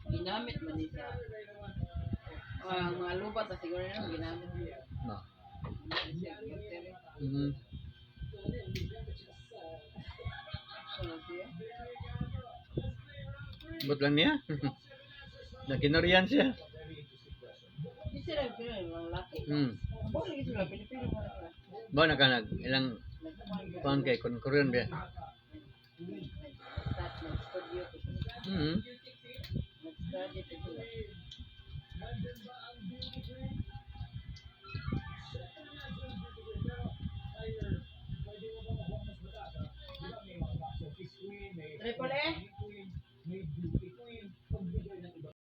Ginamit man ni sa mga lupa ta siguro na ginamit niya. No. Mm. But lang niya. Nakinorian siya. Di sila mga laki. Abo lagi sila Pilipino mga laki. Ba nakanag ilang kuan kay kon Korean ba? Start ng studio. Mm. Nag-study pa sila.